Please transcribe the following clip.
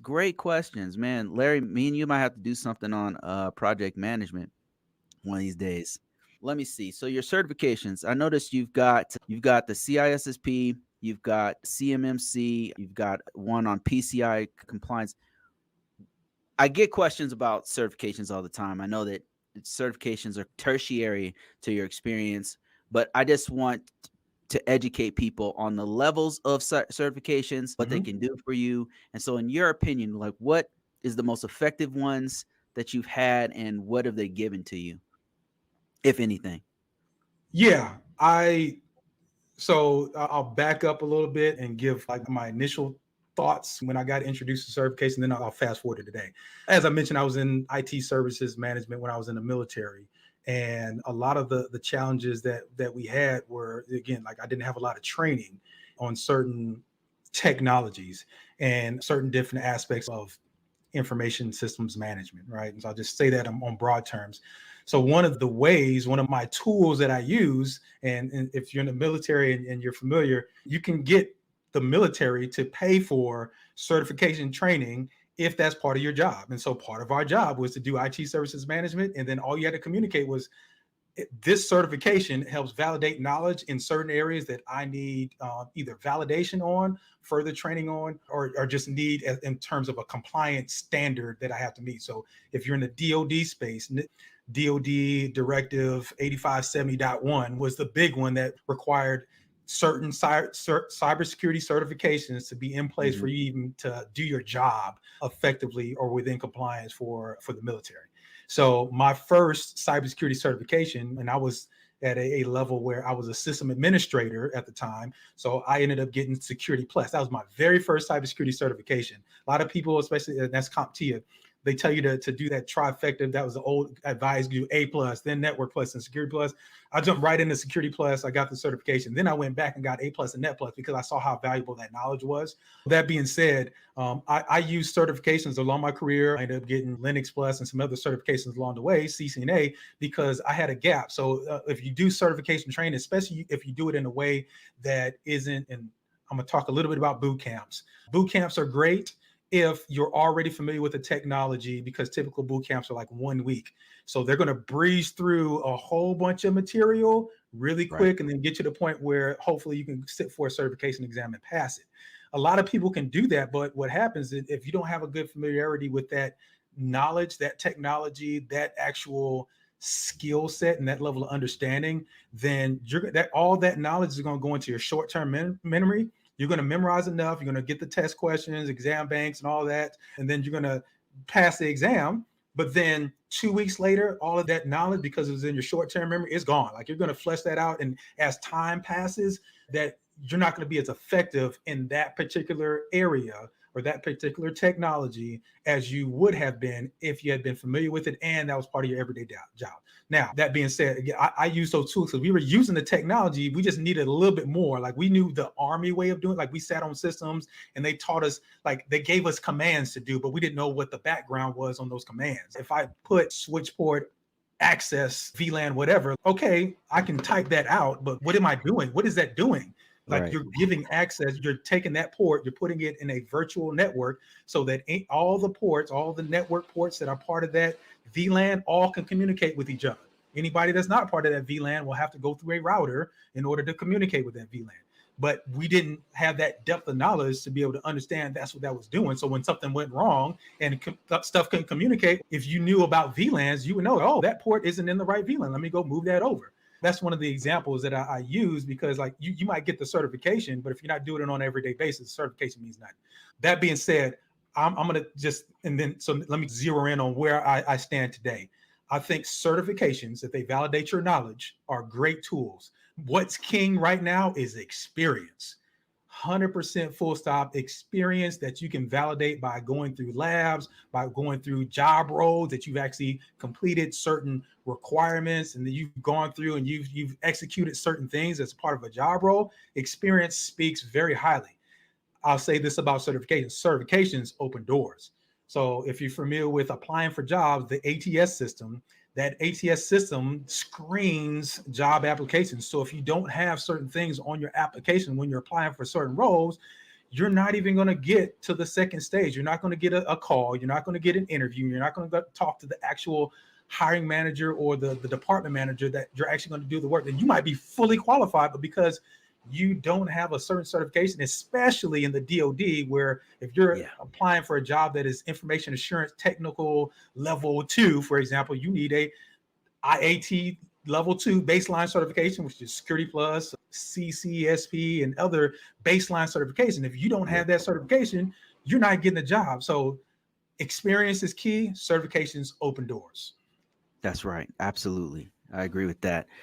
Great questions, man. Larry, me and you might have to do something on project management one of these days. Let me see. So your certifications, I noticed you've got the CISSP, you've got CMMC, you've got one on PCI compliance. I get questions about certifications all the time. I know that certifications are tertiary to your experience, but I just want to educate people on the levels of certifications, what they Mhm. can do for you. And so, in your opinion, like what is the most effective ones that you've had, and what have they given to you, if anything? Yeah, I so I'll back up a little bit and give like my initial thoughts when I got introduced to certification. Then I'll fast forward to today. As I mentioned, I was in IT services management when I was in the military, and a lot of the challenges that we had were, again, like I didn't have a lot of training on certain technologies and certain different aspects of information systems management, right? And so I'll just say that on broad terms. So one of the ways, one of my tools that I use, and if you're in the military and you're familiar, you can get the military to pay for certification training if that's part of your job. And so part of our job was to do IT services management. And then all you had to communicate was this certification helps validate knowledge in certain areas that I need either validation on, further training on, or just need in terms of a compliance standard that I have to meet. So if you're in the DoD space, DoD Directive 8570.1 was the big one that required certain cybersecurity certifications to be in place for Hmm. you even to do your job effectively or within compliance for the military. So my first cybersecurity certification, and I was at a level where I was a system administrator at the time. So I ended up getting Security Plus. That was my very first cybersecurity certification. A lot of people, especially that's CompTIA, they tell you to do that trifecta. That was the old advice: do A plus, then Network Plus, and Security Plus. I jumped right into Security Plus. I got the certification. Then I went back and got A plus and Net Plus because I saw how valuable that knowledge was. That being said, I used certifications along my career. I ended up getting Linux Plus and some other certifications along the way, CCNA, because I had a gap. So if you do certification training, especially if you do it in a way that isn't, and I'm going to talk a little bit about boot camps. Boot camps are great if you're already familiar with the technology, because typical boot camps are like 1 week. So they're going to breeze through a whole bunch of material really Right. quick and then get to the point where hopefully you can sit for a certification exam and pass it. A lot of people can do that, but what happens is if you don't have a good familiarity with that knowledge, that technology, that actual skill set and that level of understanding, then all that knowledge is going to go into your short-term memory. You're going to memorize enough, you're going to get the test questions, exam banks and all that, and then you're going to pass the exam. But then 2 weeks later, all of that knowledge, because it was in your short-term memory, is gone. Like you're going to flesh that out, and as time passes, that you're not going to be as effective in that particular area or that particular technology as you would have been if you had been familiar with it and that was part of your everyday job. Now, that being said, again, I use those tools because we were using the technology. We just needed a little bit more. Like we knew the Army way of doing it. Like we sat on systems and they taught us, like they gave us commands to do, but we didn't know what the background was on those commands. If I put switch port access VLAN whatever, okay, I can type that out, but what am I doing? What is that doing? Like Right. you're giving access, you're taking that port, you're putting it in a virtual network so that all the ports, all the network ports that are part of that VLAN all can communicate with each other. Anybody that's not part of that VLAN will have to go through a router in order to communicate with that VLAN. But we didn't have that depth of knowledge to be able to understand that's what that was doing. So when something went wrong and stuff couldn't communicate, if you knew about VLANs, you would know, oh, that port isn't in the right VLAN. Let me go move that over. That's one of the examples that I use because like you might get the certification, but if you're not doing it on an everyday basis, certification means nothing. That being said, I'm going to just, and then, so let me zero in on where I stand today. I think certifications, if they validate your knowledge, are great tools. What's king right now is experience. 100% full stop experience that you can validate by going through labs, by going through job roles that you've actually completed certain requirements and that you've gone through and you've executed certain things as part of a job role. Experience speaks very highly. I'll say this about certifications. Certifications open doors. So if you're familiar with applying for jobs, the ATS system, that ATS system screens job applications. So if you don't have certain things on your application when you're applying for certain roles, you're not even going to get to the second stage. You're not going to get a call. You're not going to get an interview. You're not going to talk to the actual hiring manager or the department manager that you're actually going to do the work. And you might be fully qualified, but because you don't have a certain certification, especially in the DoD, where if you're applying for a job that is information assurance technical level 2, for example, you need a IAT level 2 baseline certification, which is Security Plus, CCSP, and other baseline certification. If you don't have that certification, you're not getting a job. So experience is key. Certifications open doors. That's right. Absolutely. I agree with that.